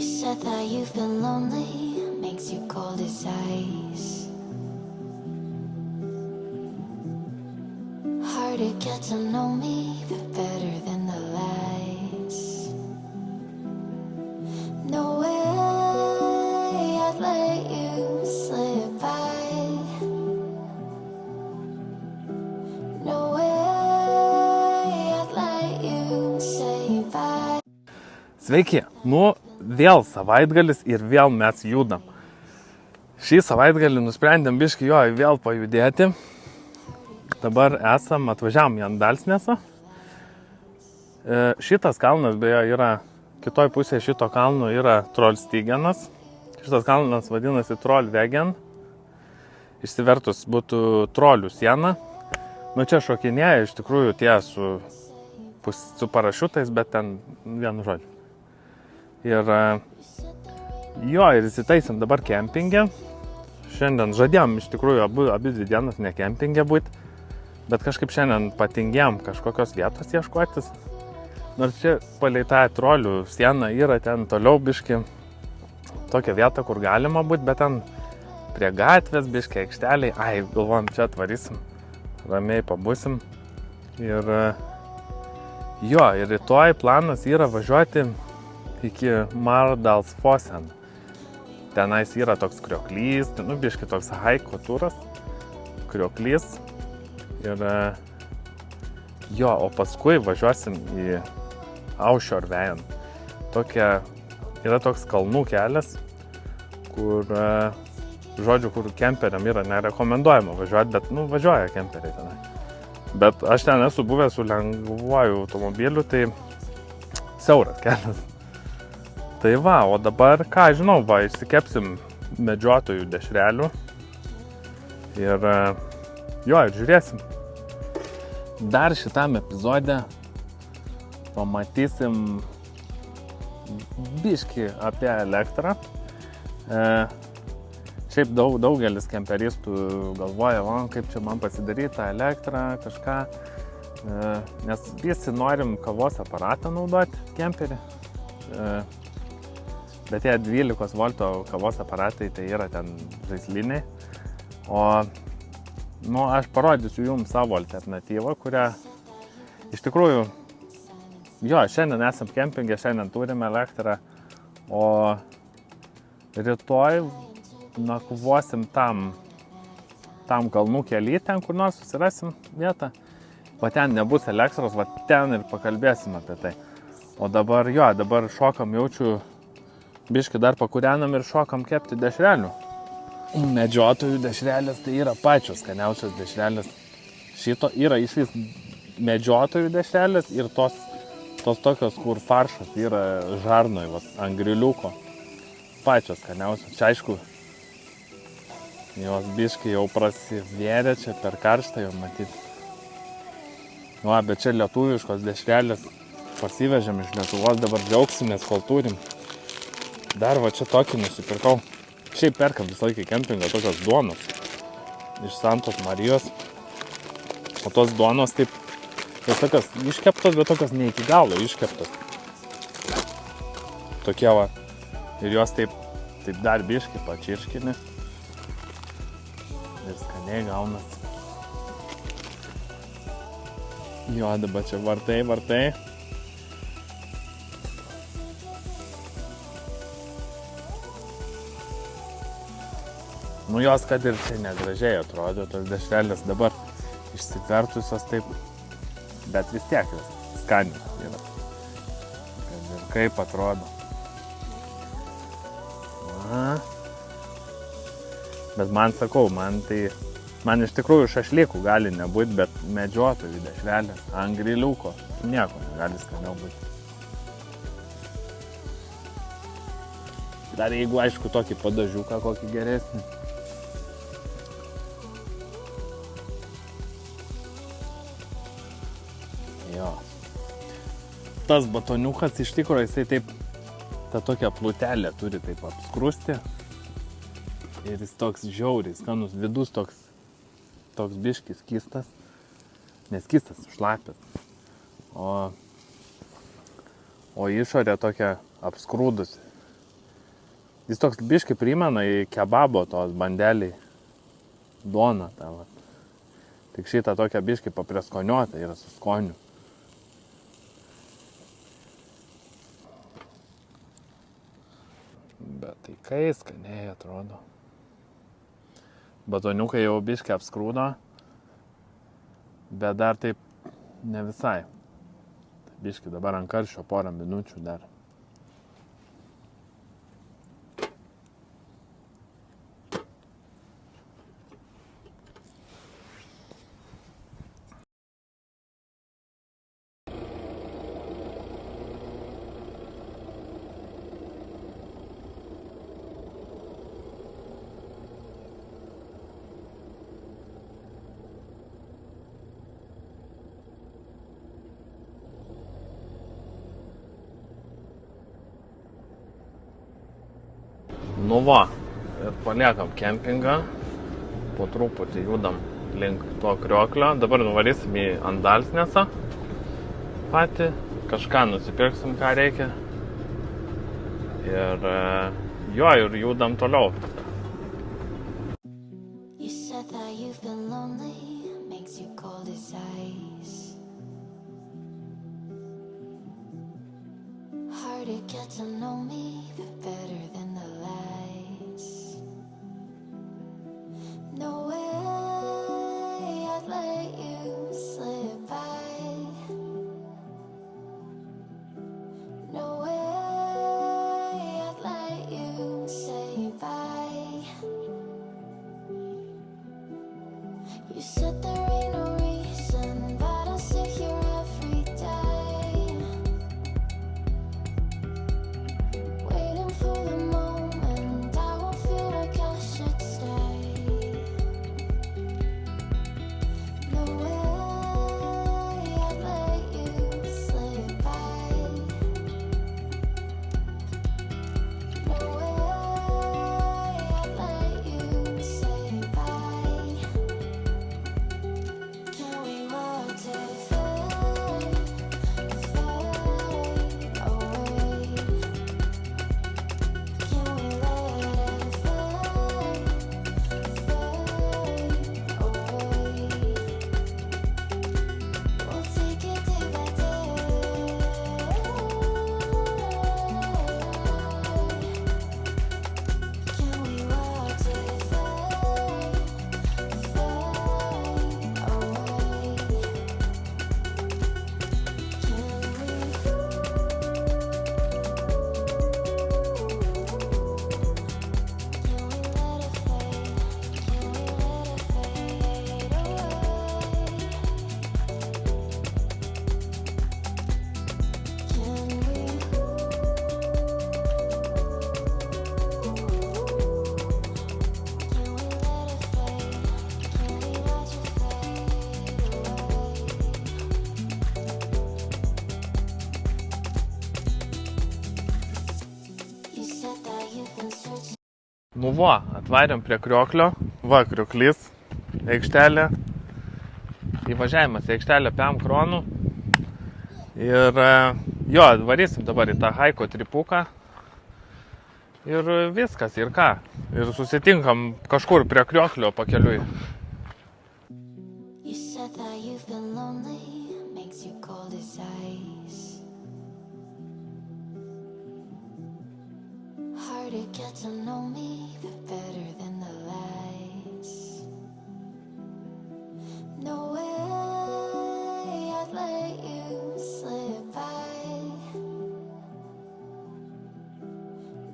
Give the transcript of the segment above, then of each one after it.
said that you've been lonely, makes you cold as ice. Hard to get to know me, but better than the lies. No way I'd let you slip by. No way I'd let you say bye. Sveiki, vėl savaitgalis ir vėl mes judam. Šį savaitgalį nusprendėm biškį vėl pajudėti. Dabar atvažiavom į Andalsnesą. Šitas kalnas beje yra, kitoj pusėje šito kalno yra Trollstigenas. Šitas kalnas vadinasi Trollvegen. Išsivertus būtų trolių siena. Čia šokinėja iš tikrųjų tie su parašiutais, bet ten vienu žodžiu. Ir įsitaisim dabar kempingę. Šiandien žadėjom iš tikrųjų abi dvi dienas ne kempingė būti, bet kažkaip šiandien patingėm kažkokios vietos ieškotis. Nors čia palei tą trolių sieną yra ten toliau biški tokia vieta, kur galima būti, bet ten prie gatvės biški aikšteliai. Galvojam, čia atvarysim, ramiai pabusim. Ir rytoj planas yra važiuoti iki Mardalsfossen. Tenais yra toks krioklys, biški toks haiko turas, krioklys. Ir o paskui važiuosim į Aušorvejen. Yra toks kalnų kelias, kur kemperiam yra nerekomenduojama važiuoti, bet važiuoja kemperiai tenai. Bet aš ten esu buvęs su lengvuoju automobiliu, tai siauras kelias. Tai o dabar, ką žinau, išsikepsim medžiotojų dešrelių ir žiūrėsim. Dar šitam epizode pamatysim biškį apie elektrą. Šiaip daugelis kemperistų galvoja, kaip čia man pasidaryti tą elektrą, kažką. Nes visi norim kavos aparatą naudoti kemperį. Bet tie 12 volto kavos aparatai tai yra ten žaisliniai. O aš parodysiu jums savo alternatyvą, kurią iš tikrųjų, šiandien esam kempingė, šiandien turime elektrą, o rytoj nakvosim tam kalnų kely, ten kur nors susirasim vietą. Ten nebus elektros, ten ir pakalbėsim apie tai. O dabar šokam, jaučiu, biškį dar pakūrenam ir šokam kepti dešrelių. Medžiotojų dešrelės tai yra pačios skaniausios dešrelės. Šito yra išvis medžiotojų dešrelės ir tos tokios, kur faršas yra žarnoj, ant griliuko. Pačios skaniausios. Čia aišku, jos biškį jau prasivėrė, čia per karštą jau matyti. Bet čia lietuviškos dešrelės pasivežėm iš Lietuvos, dabar džiaugsimės, kol turim. Dar čia tokį nusipirkau. Šiaip perkam visą laiką kempingą tokios duonos iš Santos Marijos. O tos duonos taip, jos tokios iškeptos, bet tokios ne iki galo iškeptos. Tokie ir jos taip dar biškį pačirškini. Ir skaniai gaunas. Dabar čia vartai. Jos kad ir čia negražiai atrodo, tos dešrelės dabar išsivertusios taip, bet vis tiek jos skanios yra. Kad ir kaip atrodo. Bet man iš tikrųjų šašlykų gali nebūti, bet medžiotojų dešrelės ant griliuko nieko negali skaniau būti. Dar jeigu aišku tokį padažiuką kokį geresnį. Tas batoniukas iš tikrųjų jisai taip, tą tokią plutelę turi taip apskrusti. Ir jis toks žiauriai skanus, vidus toks biškis skystas, neskystas, šlapias. O išorė tokia apskrūdusi. Jis toks biškai primena į kebabo tos bandeliai. Duona ta va. Tik šitą tokią biškai paprieskoniuotą yra su skoniu. Bet tai kai skaniai atrodo. Batoniukai jau biškai apskrūdo, bet dar taip ne visai. Biškai dabar ant karščio porą minučių dar. Nu va, ir paliekam kempingą, po truputį judam link to krioklio, dabar nuvarysim į Andalsnesą patį, kažką nusipirksim, ką reikia ir jo, ir judam toliau. You said that you've been lonely, makes you cold as ice. Hard to get to know me, but better than the lies. No way I'd let you slip by. No way I'd let you say bye. You said there ain't no reason, but I'll sit here every day, waiting for the moment I won't feel like I should stay. No way I'd let you slip by. No way I'd let you say bye. Can we watch it fade, fade away? Can we let it fade, fade away? We'll take it day by day. Can we watch it fade, fade away? You said that you've been searching. Nu va, atvarėm prie krioklio, va krioklys, aikštelė, įvažiavimas į aikštelę 5 kronų ir jo, varysim dabar į tą Haiko tripuką ir viskas, ir ką, ir susitinkam kažkur prie krioklio pakeliui. You said that you've been lonely, makes you cold as ice. Hard to get to know me, but better than the lies. No way I'd let you slip by.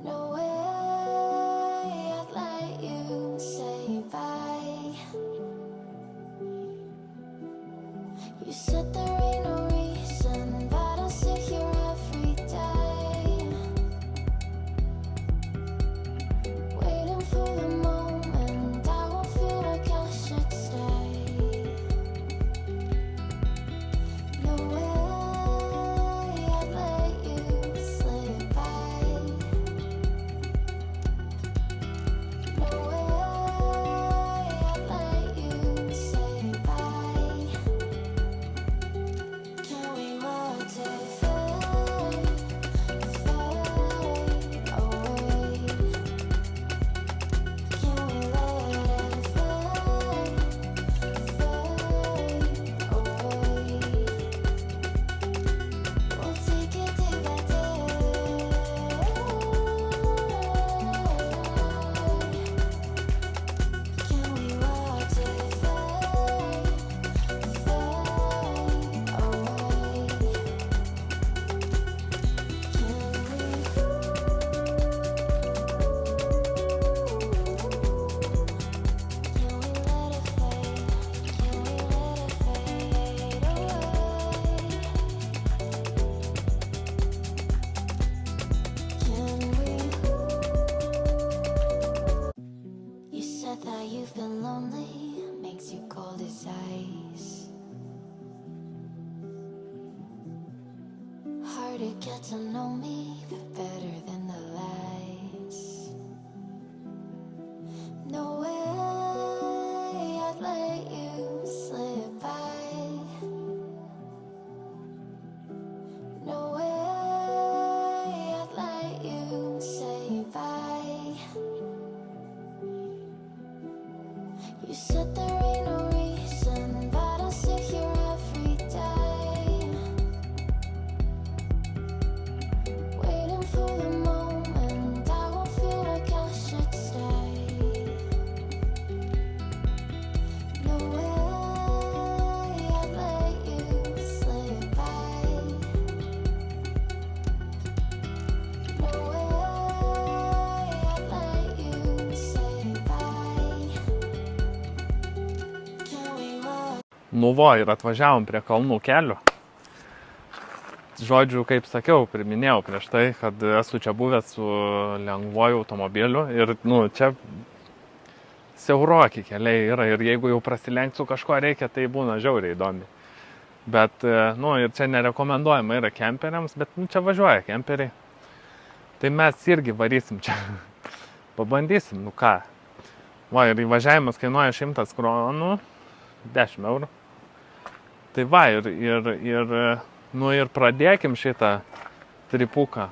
No way I'd let you say bye. You said there ain't no reason, but I'll sit here every day, waiting for the moment to get to know me better than the lies. No way I'd let you slip by. No way I'd let you say bye. You said there ain't no reason, but I'll sit here every day, waiting for the moment I won't feel like I should stay. No way I'd let you slip by. No way I'd let you say bye. Can we walk? Nu va, ir atvažiavom prie kalnų kelio. Žodžiu, kaip sakiau, priminėjau prieš tai, kad esu čia buvęs su lengvuoju automobiliu ir, čia siauroki keliai yra ir jeigu jau prasilenkt su kažko reikia, tai būna žiauriai įdomi. Bet, ir čia nerekomenduojama yra kemperiams, bet, čia važiuoja kemperiai. Tai mes irgi varysim čia. Pabandysim, ką. Va, ir įvažiavimas kainuoja 100 kronų, 10 eurų. Tai va, ir pradėkim šitą tripuką.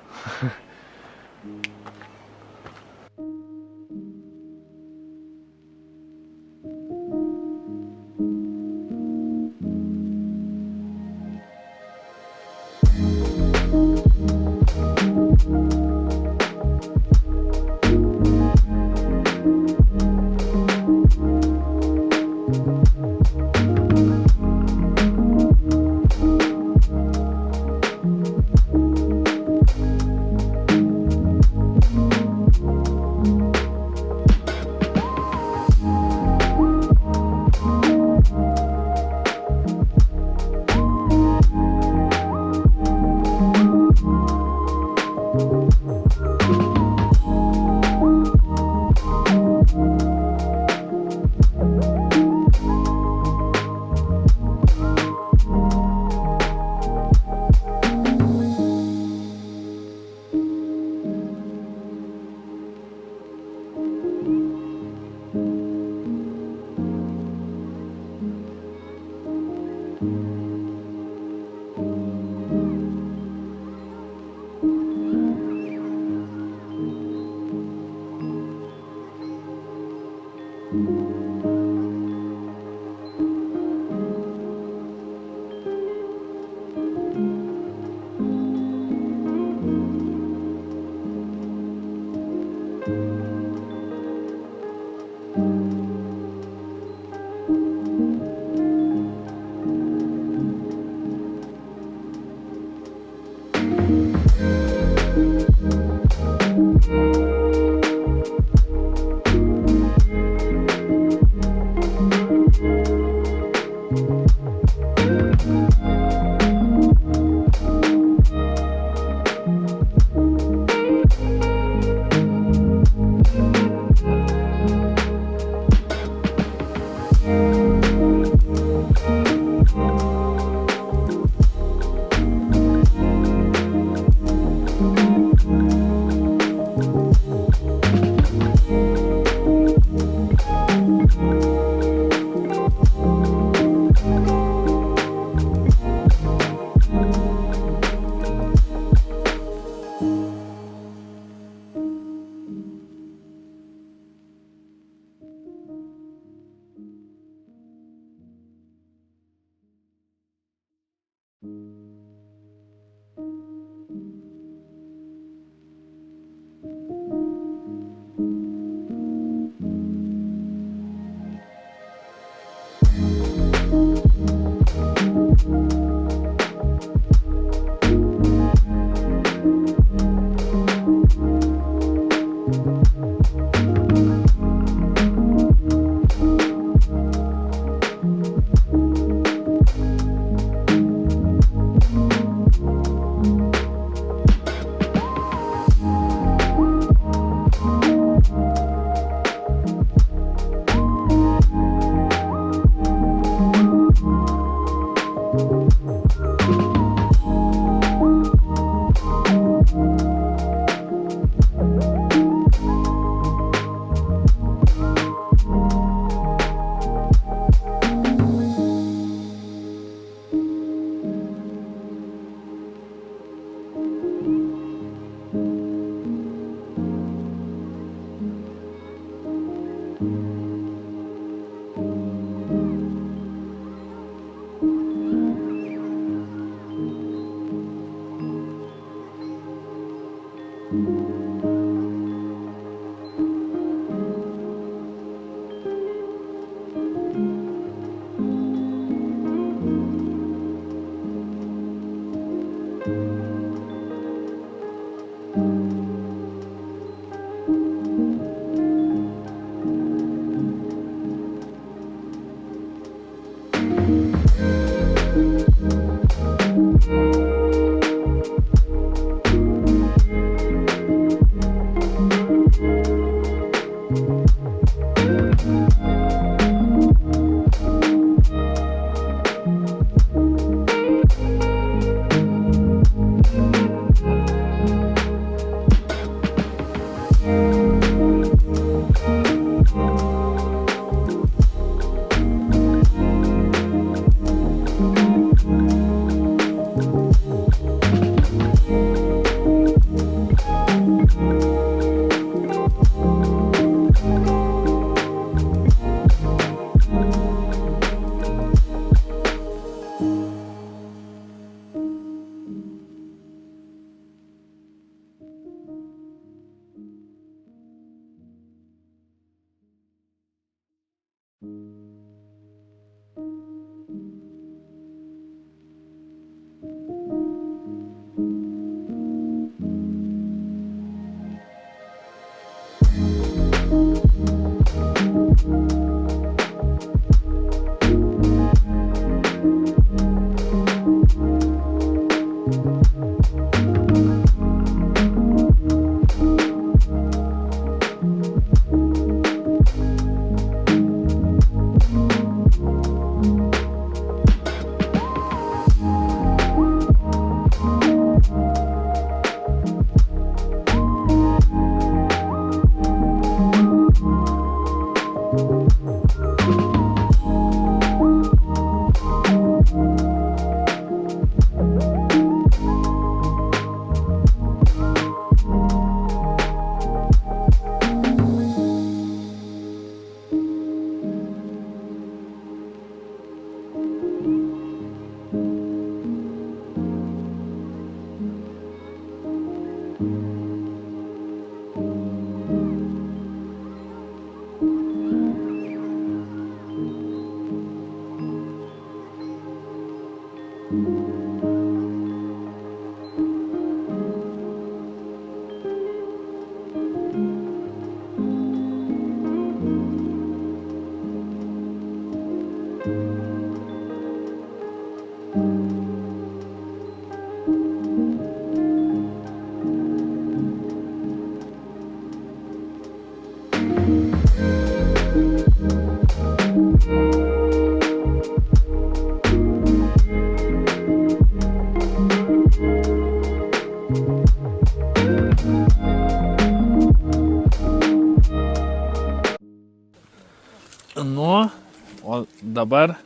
dabar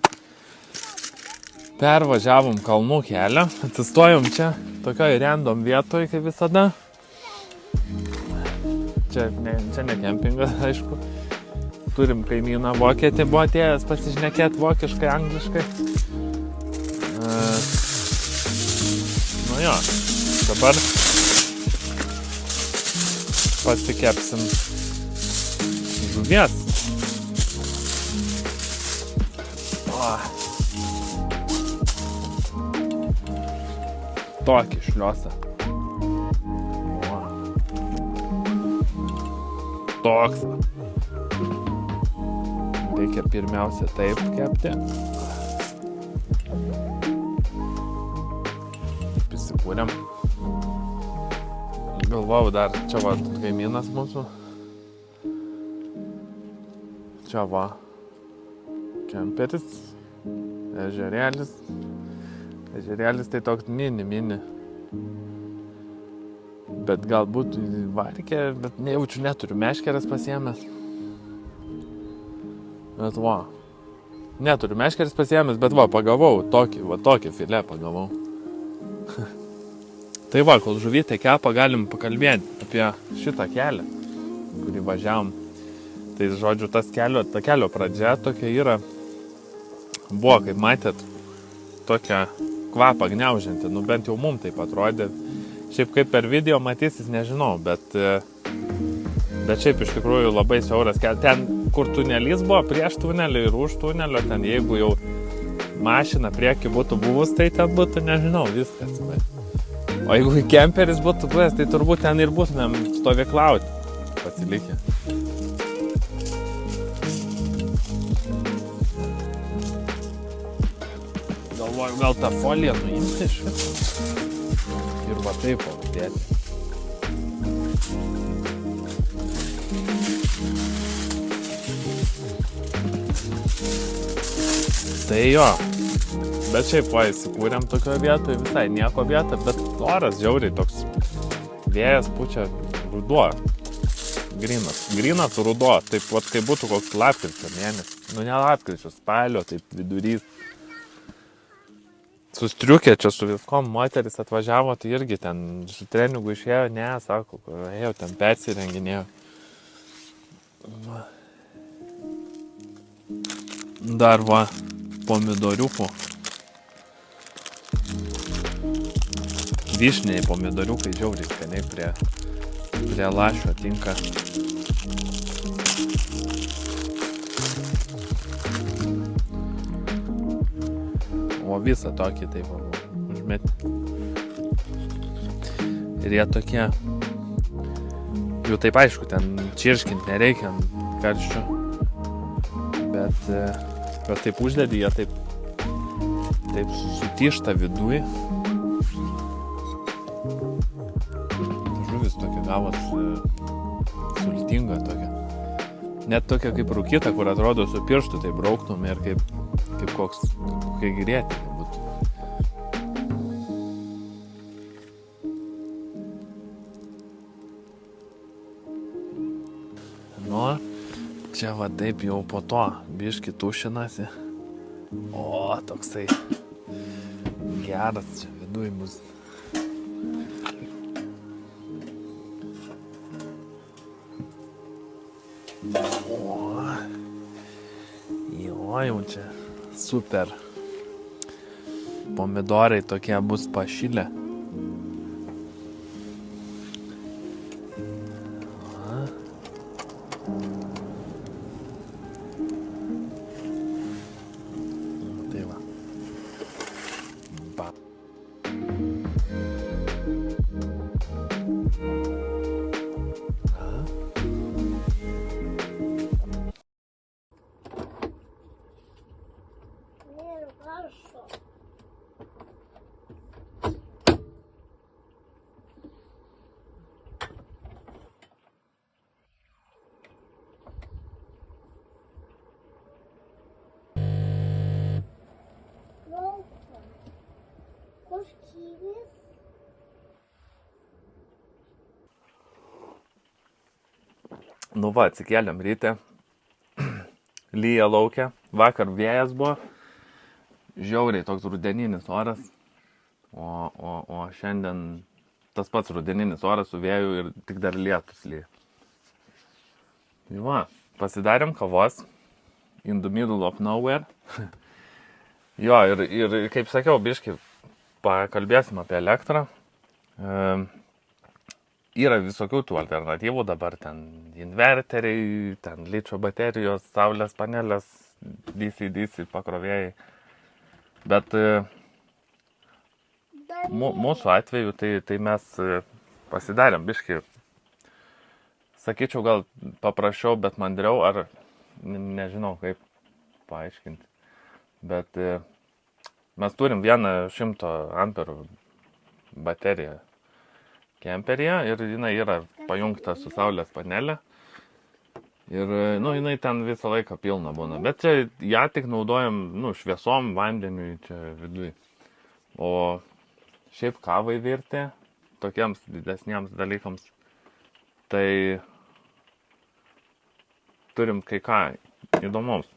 pervažiavom kalnų kelią, atsistojom čia, tokioj random vietoj, kaip visada. Čia ne kempingas, aišku. Turim kaimyną vokietį, buvo atėjęs pasišnekėti vokiškai, angliškai. Nu jo, dabar pasikepsim žuvies. Tokį šliosą. Toks. Reikia pirmiausia taip kepti. Įsikūrėm. Galvojau dar, čia va kaimynas mūsų. Čia va kemperis, ežerėlis. Ežerėlis tai toks mini. Bet galbūt varkė, bet nejaučiu, neturiu meškerės pasiėmęs. Bet va, neturiu meškerės pasiėmęs, bet va, pagavau tokį filė pagavau. Tai va, kol žuvytė kepa, galim pakalbėti apie šitą kelią, kurį važiavom. Tai žodžiu, ta kelio pradžia tokia yra, buvo, kaip matėt, tokia kvapą gniaužianti, nu bent jau mum taip atrodė. Šiaip kaip per video matysis, nežinau, bet šiaip iš tikrųjų labai siauras kelias. Ten, kur tunelys buvo, prieš tunelį ir už tunelio, ten jeigu jau mašina prieki būtų buvus, tai ten būtų, nežinau, viskas. O jeigu kemperis būtų buvęs, tai turbūt ten ir būtumėm stovyklauti pasilikę. Galvoju, gal tą foliją nuimti iš viso. Ir va taip pavadėti. Tai jo. Bet šiaip va įsikūrėm tokioje vietoje, visai nieko vieta, bet oras žiauriai toks. Vėjas pučia ruduo. Grynas ruduo. Taip pat kaip būtų koks lapkričio mėnesis. Nu ne lapkričio, spalio, taip vidurys. Sustriukė čia su viskom, moteris atvažiavo, tai irgi ten su treningu išėjo, ne, sako, ėjo ten persirenginėjo. Dar va, pomidoriukų. Vyšniai pomidoriukai žiauriai skaniai prie lašio tinka. O visą tokį taip užmeti. Ir jie tokie, jau taip aišku, ten čirškint nereikia ant karščio, bet taip uždedi, jie taip sutyšta viduj. Žuvis tokia gavos sultinga tokia. Net tokia kaip rūkyta, kur atrodo su pirštu tai brauktum ir kaip kokia girėtė būtų. Nu, čia va taip jau po to biški tušinasi. O, toksai geras čia viduj bus. O, jau čia super. Pomidorai tokie bus pašilę. Tai va. Ba. Nu va, atsikėlėm ryte, lyja laukia, vakar vėjas buvo, žiauriai toks rudeninis oras, o šiandien tas pats rudeninis oras su vėju ir tik dar lietus lyja. Tai va, pasidarėm kavos, in the middle of nowhere. Jo, ir kaip sakiau, biškai pakalbėsim apie elektrą. Yra visokių tų alternatyvų dabar, ten inverteriai, ten ličio baterijos, saulės panelės, DC pakrovėjai. Bet mūsų atveju tai mes pasidarėm biškai, sakyčiau, gal paprasčiau, bet mandriau, ar nežinau kaip paaiškinti. Bet mes turim 100 amperų bateriją kemperyje ir jinai yra pajungta su saulės panelė. Ir, jinai ten visą laiką pilna būna. Bet čia ją tik naudojam, šviesom, vandeniui čia vidui. O šiaip kavai virti, tokiems didesniems dalykams, tai turim kai ką įdomaus.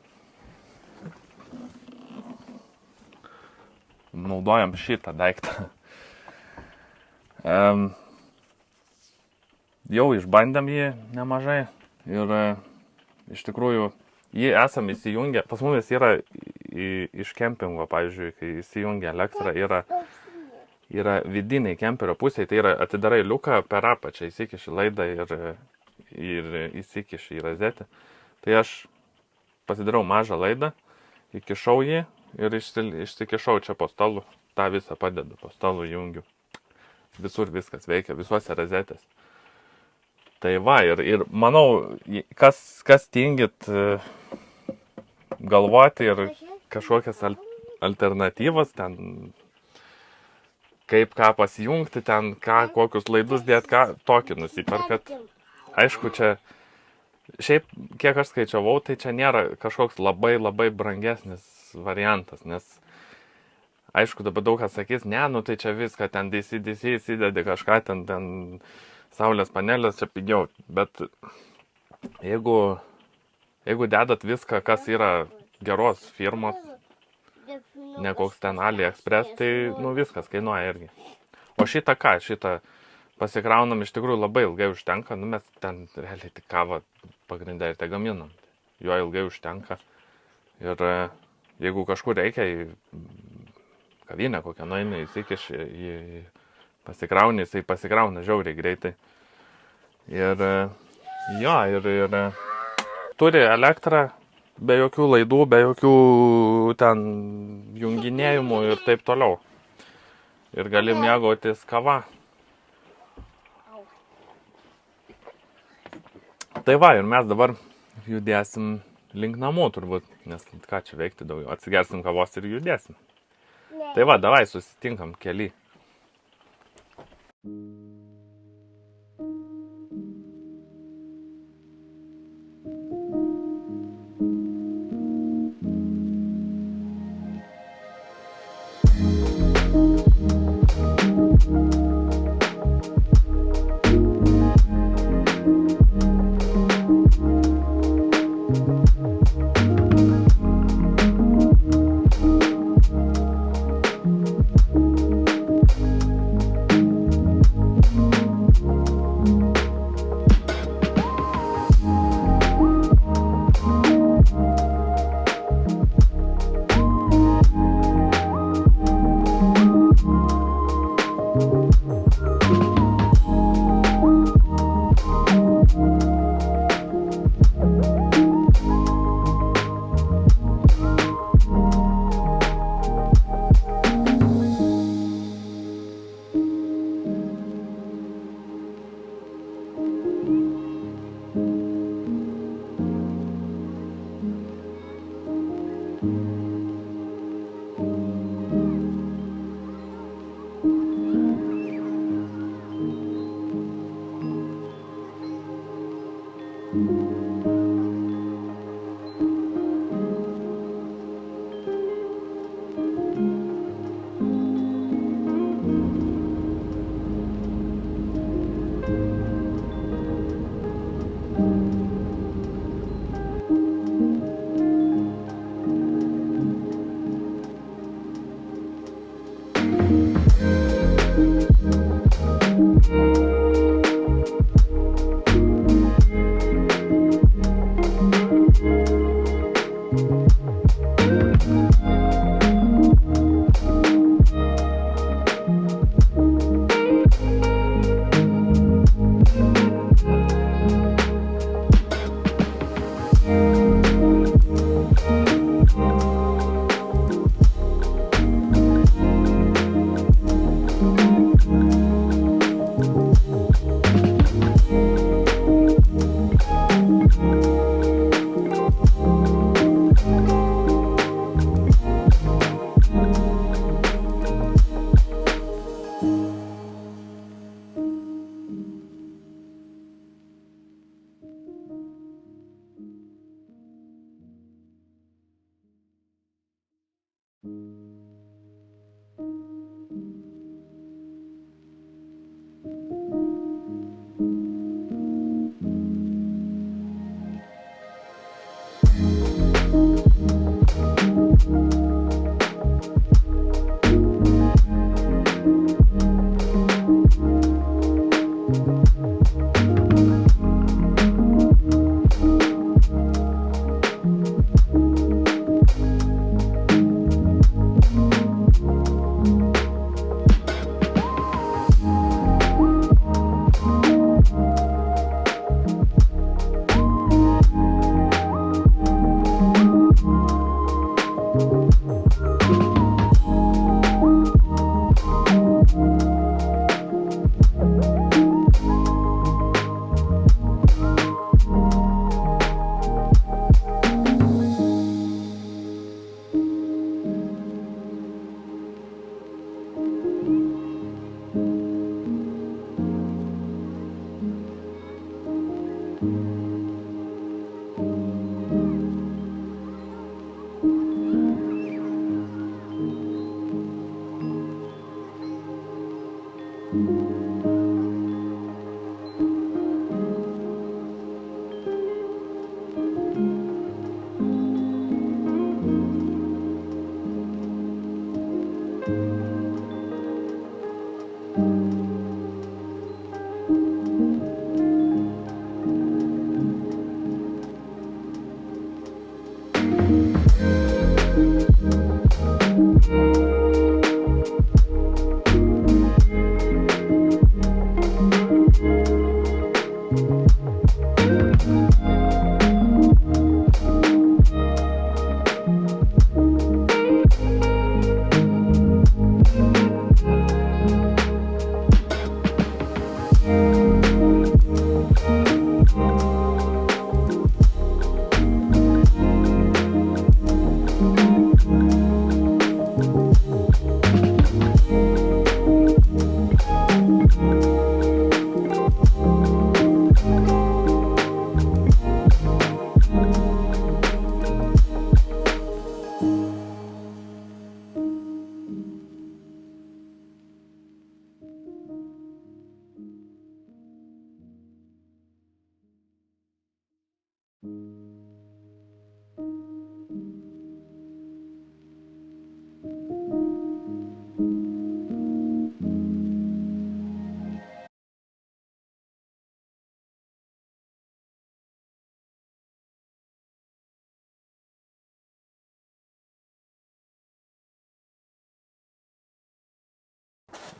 Naudojam šitą daiktą. Jau išbandėm jį nemažai ir iš tikrųjų jį esam įsijungę. Pas mumis yra iš kempingo, pavyzdžiui, kai įsijungia elektrą, yra vidiniai kemperio pusėje, tai yra atidarai liuką per apačią, įsikiši laidą ir įsikiši į rozetę. Tai aš pasidariau mažą laidą, įkišau jį ir išsikišau čia po stalu, tą visą padedu, po stalu jungiu. Visur viskas veikia, visuose rozetės. Tai va, ir manau, kas tingit galvoti ir kažkokias alternatyvas, ten kaip ką pasijungti, ten kokius laidus dėt, tokį nusiperkat. Aišku, čia, šiaip, kiek aš skaičiavau, tai čia nėra kažkoks labai brangesnis variantas, nes aišku, dabar daug kas sakys, tai čia viską, ten DC įsidedi kažką, ten saulės panelės čia pigiau, bet jeigu dedat viską, kas yra geros firmos, ne koks ten AliExpress, tai viskas kainuoja irgi. O šitą pasikraunam iš tikrųjų labai ilgai užtenka, mes ten realiai tik kavą pagrindai ir te gaminam, jo ilgai užtenka. Ir jeigu kažkur reikia į kavinę kokią nueini, įsikiši, pasikrauni, jisai pasikrauna žiauriai greitai. Ir turi elektrą be jokių laidų, be jokių ten junginėjimų ir taip toliau. Ir gali mėgautis kava. Tai va, ir mes dabar judėsim link namų turbūt, nes ką čia veikti daugiau, atsigersim kavos ir judėsim. Tai va, davai, susitinkam kely.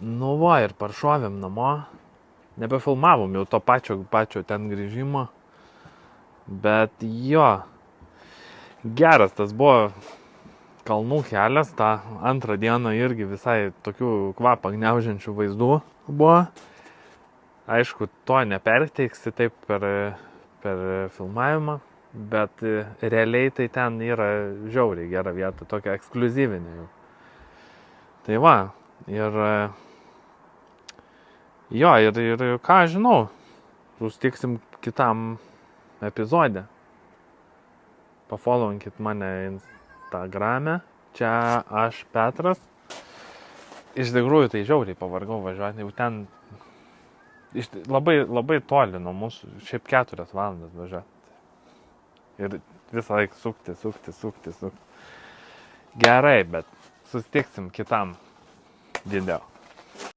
Nu va, ir paršovėm namo. Nebefilmavom jau to pačio ten grįžimo. Bet jo, geras tas buvo kalnų kelias. Ta antrą dieną irgi visai tokių kvapą gniaužiančių vaizdų buvo. Aišku, to neperteiksi taip per filmavimą, bet realiai tai ten yra žiauriai gera vieta, tokia ekskliuzyvinė jau. Tai va, ir jo, ir ką žinau, susitiksim kitam epizode. Pafollowinkit mane Instagrame, čia aš Petras. Iš tikrųjų tai žiauriai pavargau važiuoti, jau ten labai toli nuo mūsų, šiaip 4 valandas važiuoti. Ir visą laiką sukti. Gerai, bet susitiksim kitam video.